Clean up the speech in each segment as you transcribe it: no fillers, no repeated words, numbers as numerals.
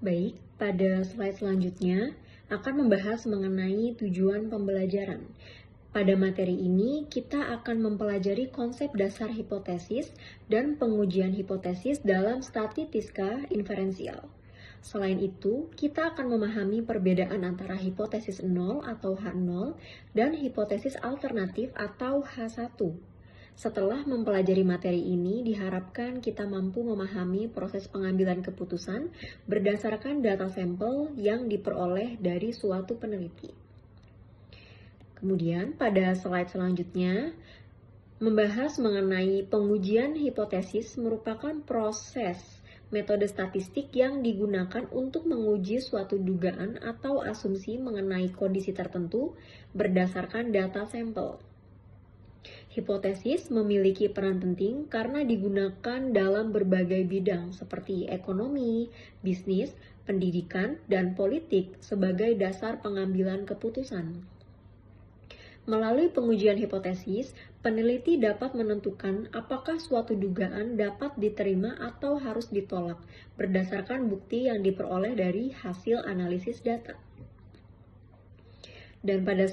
Baik, pada slide selanjutnya akan membahas mengenai tujuan pembelajaran. Pada materi ini, kita akan mempelajari konsep dasar hipotesis dan pengujian hipotesis dalam statistika inferensial. Selain itu, kita akan memahami perbedaan antara hipotesis 0 atau H0 dan hipotesis alternatif atau H1. Setelah mempelajari materi ini, diharapkan kita mampu memahami proses pengambilan keputusan berdasarkan data sampel yang diperoleh dari suatu peneliti. Kemudian, pada slide selanjutnya, membahas mengenai pengujian hipotesis merupakan proses metode statistik yang digunakan untuk menguji suatu dugaan atau asumsi mengenai kondisi tertentu berdasarkan data sampel. Hipotesis memiliki peran penting karena digunakan dalam berbagai bidang seperti ekonomi, bisnis, pendidikan, dan politik sebagai dasar pengambilan keputusan. Melalui pengujian hipotesis, peneliti dapat menentukan apakah suatu dugaan dapat diterima atau harus ditolak berdasarkan bukti yang diperoleh dari hasil analisis data. Dan pada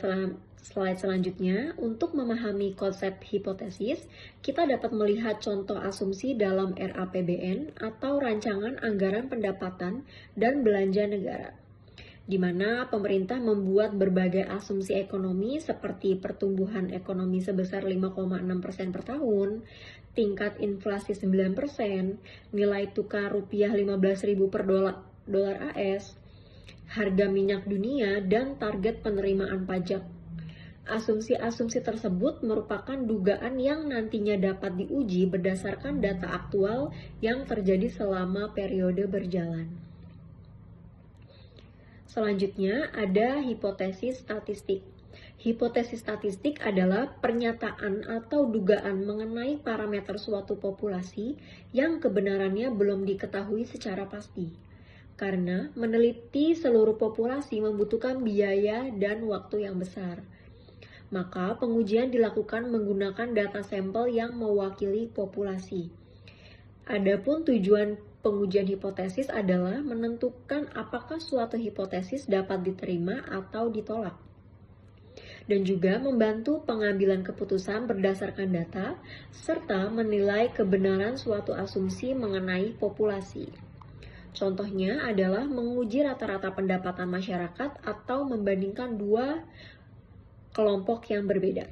slide selanjutnya, untuk memahami konsep hipotesis, kita dapat melihat contoh asumsi dalam RAPBN atau Rancangan Anggaran Pendapatan dan Belanja Negara, di mana pemerintah membuat berbagai asumsi ekonomi seperti pertumbuhan ekonomi sebesar 5,6% per tahun, tingkat inflasi 9%, nilai tukar rupiah 15.000 per dolar AS, harga minyak dunia, dan target penerimaan pajak. Asumsi-asumsi tersebut merupakan dugaan yang nantinya dapat diuji berdasarkan data aktual yang terjadi selama periode berjalan. Selanjutnya ada hipotesis statistik. Hipotesis statistik adalah pernyataan atau dugaan mengenai parameter suatu populasi yang kebenarannya belum diketahui secara pasti. Karena meneliti seluruh populasi membutuhkan biaya dan waktu yang besar. Maka pengujian dilakukan menggunakan data sampel yang mewakili populasi. Adapun tujuan pengujian hipotesis adalah menentukan apakah suatu hipotesis dapat diterima atau ditolak, dan juga membantu pengambilan keputusan berdasarkan data, serta menilai kebenaran suatu asumsi mengenai populasi. Contohnya adalah menguji rata-rata pendapatan masyarakat atau membandingkan dua kelompok yang berbeda.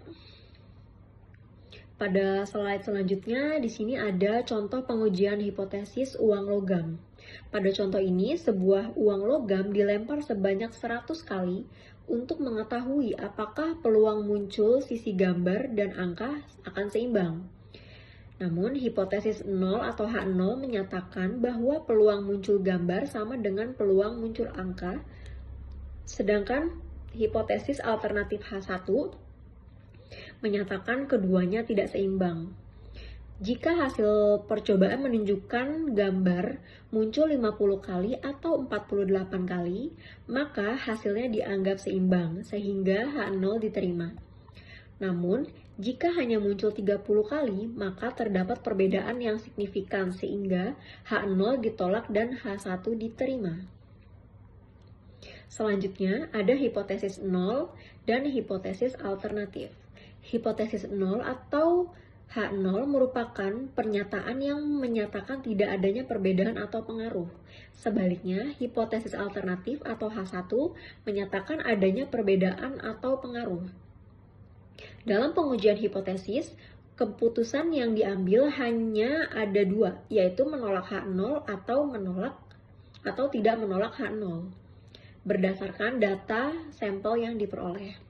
Pada slide selanjutnya, di sini ada contoh pengujian hipotesis uang logam. Pada contoh ini, sebuah uang logam dilempar sebanyak 100 kali untuk mengetahui apakah peluang muncul sisi gambar dan angka akan seimbang. Namun, hipotesis 0 atau H0 menyatakan bahwa peluang muncul gambar sama dengan peluang muncul angka, sedangkan hipotesis alternatif H1 menyatakan keduanya tidak seimbang. Jika hasil percobaan menunjukkan gambar muncul 50 kali atau 48 kali, maka hasilnya dianggap seimbang sehingga H0 diterima. Namun, jika hanya muncul 30 kali, maka terdapat perbedaan yang signifikan sehingga H0 ditolak dan H1 diterima. Selanjutnya, ada hipotesis 0 dan hipotesis alternatif. Hipotesis 0 atau H0 merupakan pernyataan yang menyatakan tidak adanya perbedaan atau pengaruh. Sebaliknya, hipotesis alternatif atau H1 menyatakan adanya perbedaan atau pengaruh. Dalam pengujian hipotesis, keputusan yang diambil hanya ada dua, yaitu menolak H0 atau tidak menolak H0, berdasarkan data sampel yang diperoleh.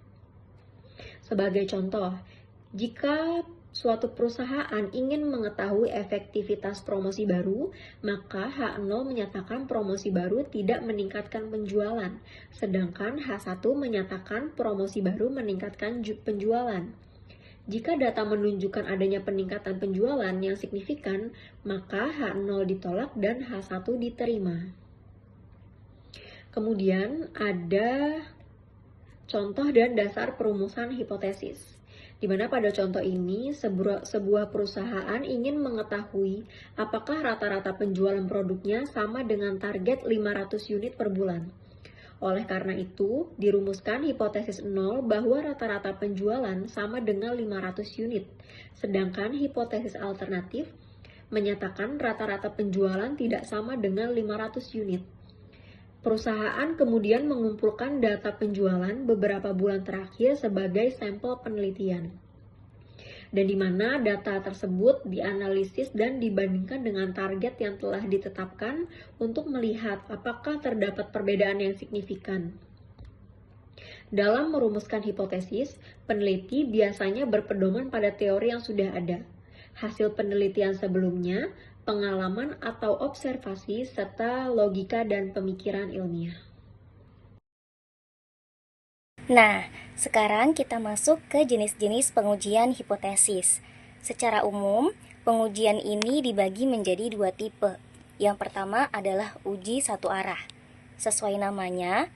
Sebagai contoh, jika suatu perusahaan ingin mengetahui efektivitas promosi baru, maka H0 menyatakan promosi baru tidak meningkatkan penjualan, sedangkan H1 menyatakan promosi baru meningkatkan penjualan. Jika data menunjukkan adanya peningkatan penjualan yang signifikan, maka H0 ditolak dan H1 diterima. Kemudian ada contoh dan dasar perumusan hipotesis. Di mana pada contoh ini, sebuah perusahaan ingin mengetahui apakah rata-rata penjualan produknya sama dengan target 500 unit per bulan. Oleh karena itu, dirumuskan hipotesis nol bahwa rata-rata penjualan sama dengan 500 unit. Sedangkan hipotesis alternatif menyatakan rata-rata penjualan tidak sama dengan 500 unit. Perusahaan kemudian mengumpulkan data penjualan beberapa bulan terakhir sebagai sampel penelitian. Dan di mana data tersebut dianalisis dan dibandingkan dengan target yang telah ditetapkan untuk melihat apakah terdapat perbedaan yang signifikan. Dalam merumuskan hipotesis, peneliti biasanya berpedoman pada teori yang sudah ada, hasil penelitian sebelumnya, pengalaman atau observasi, serta logika dan pemikiran ilmiah. Nah, sekarang kita masuk ke jenis-jenis pengujian hipotesis. Secara umum, pengujian ini dibagi menjadi dua tipe. Yang pertama adalah uji satu arah. Sesuai namanya,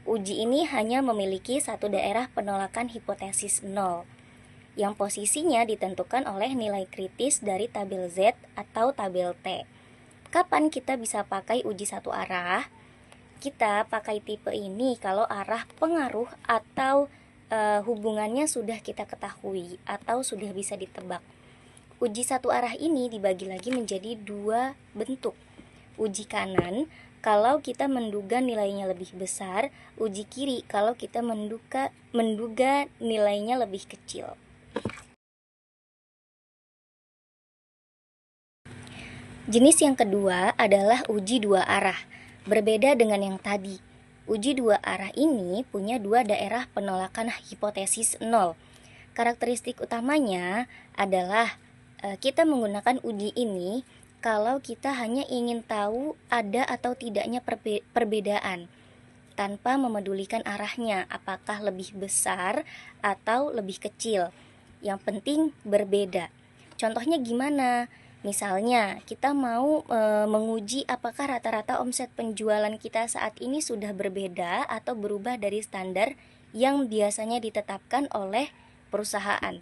uji ini hanya memiliki satu daerah penolakan hipotesis nol, yang posisinya ditentukan oleh nilai kritis dari tabel Z atau tabel T. Kapan kita bisa pakai uji satu arah? Kita pakai tipe ini kalau arah pengaruh atau hubungannya sudah kita ketahui atau sudah bisa ditebak. Uji satu arah ini dibagi lagi menjadi dua bentuk. Uji kanan kalau kita menduga nilainya lebih besar, uji kiri kalau kita menduga nilainya lebih kecil. Jenis yang kedua adalah uji dua arah. Berbeda dengan yang tadi, uji dua arah ini punya dua daerah penolakan hipotesis nol. Karakteristik utamanya adalah kita menggunakan uji ini kalau kita hanya ingin tahu ada atau tidaknya perbedaan, tanpa memedulikan arahnya, apakah lebih besar atau lebih kecil. Yang penting berbeda. Contohnya gimana? Misalnya, kita mau menguji apakah rata-rata omset penjualan kita saat ini sudah berbeda atau berubah dari standar yang biasanya ditetapkan oleh perusahaan.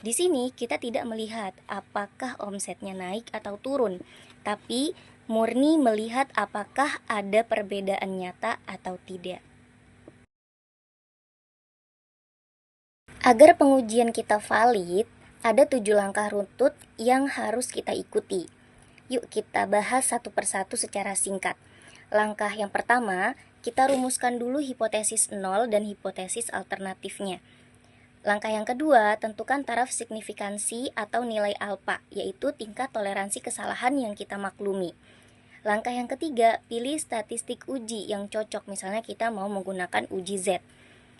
Di sini kita tidak melihat apakah omsetnya naik atau turun, tapi murni melihat apakah ada perbedaan nyata atau tidak. Agar pengujian kita valid, ada 7 langkah runtut yang harus kita ikuti. Yuk kita bahas satu persatu secara singkat. Langkah yang pertama, kita rumuskan dulu hipotesis nol dan hipotesis alternatifnya. Langkah yang kedua, tentukan taraf signifikansi atau nilai alfa, yaitu tingkat toleransi kesalahan yang kita maklumi. Langkah yang ketiga, pilih statistik uji yang cocok, misalnya kita mau menggunakan uji Z.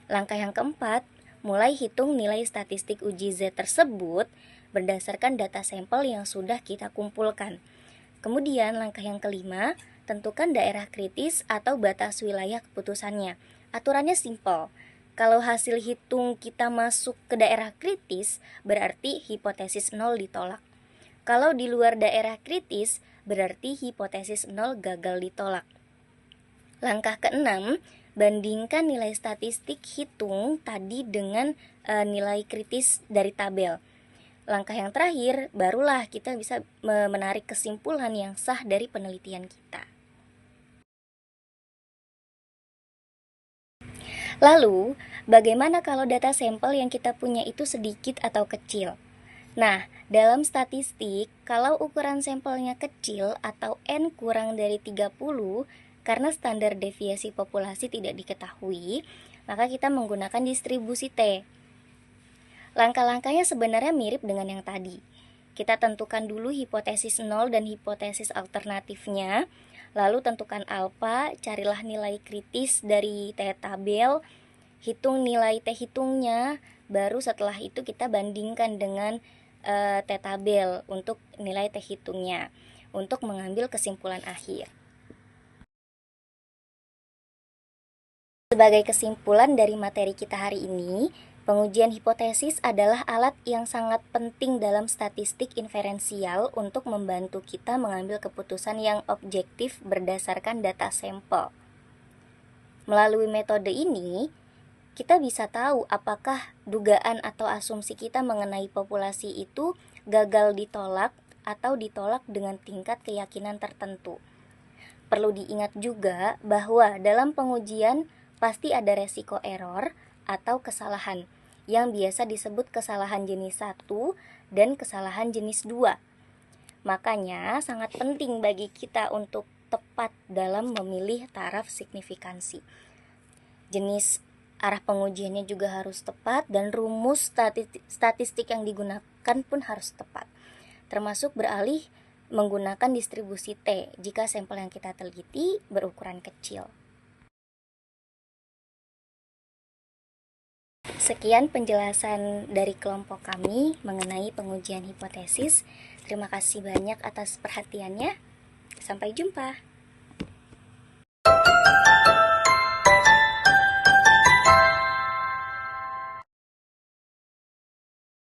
Langkah yang keempat, mulai hitung nilai statistik uji Z tersebut berdasarkan data sampel yang sudah kita kumpulkan. Kemudian langkah yang kelima, tentukan daerah kritis atau batas wilayah keputusannya. Aturannya simpel. Kalau hasil hitung kita masuk ke daerah kritis, berarti hipotesis nol ditolak. Kalau di luar daerah kritis, berarti hipotesis nol gagal ditolak. Langkah keenam, bandingkan nilai statistik hitung tadi dengan nilai kritis dari tabel. Langkah yang terakhir, barulah kita bisa menarik kesimpulan yang sah dari penelitian kita. Lalu, bagaimana kalau data sampel yang kita punya itu sedikit atau kecil? Nah, dalam statistik, kalau ukuran sampelnya kecil atau N kurang dari 30, karena standar deviasi populasi tidak diketahui, maka kita menggunakan distribusi T. Langkah-langkahnya sebenarnya mirip dengan yang tadi. Kita tentukan dulu hipotesis nol dan hipotesis alternatifnya, lalu tentukan alfa, carilah nilai kritis dari T tabel, hitung nilai T hitungnya, baru setelah itu kita bandingkan dengan T tabel untuk nilai T hitungnya, untuk mengambil kesimpulan akhir. Sebagai kesimpulan dari materi kita hari ini, pengujian hipotesis adalah alat yang sangat penting dalam statistik inferensial untuk membantu kita mengambil keputusan yang objektif berdasarkan data sampel. Melalui metode ini, kita bisa tahu apakah dugaan atau asumsi kita mengenai populasi itu gagal ditolak atau ditolak dengan tingkat keyakinan tertentu. Perlu diingat juga bahwa dalam pengujian pasti ada resiko error atau kesalahan yang biasa disebut kesalahan jenis 1 dan kesalahan jenis 2. Makanya sangat penting bagi kita untuk tepat dalam memilih taraf signifikansi. Jenis arah pengujiannya juga harus tepat dan rumus statistik yang digunakan pun harus tepat. Termasuk beralih menggunakan distribusi T jika sampel yang kita teliti berukuran kecil. Sekian penjelasan dari kelompok kami mengenai pengujian hipotesis. Terima kasih banyak atas perhatiannya. Sampai jumpa.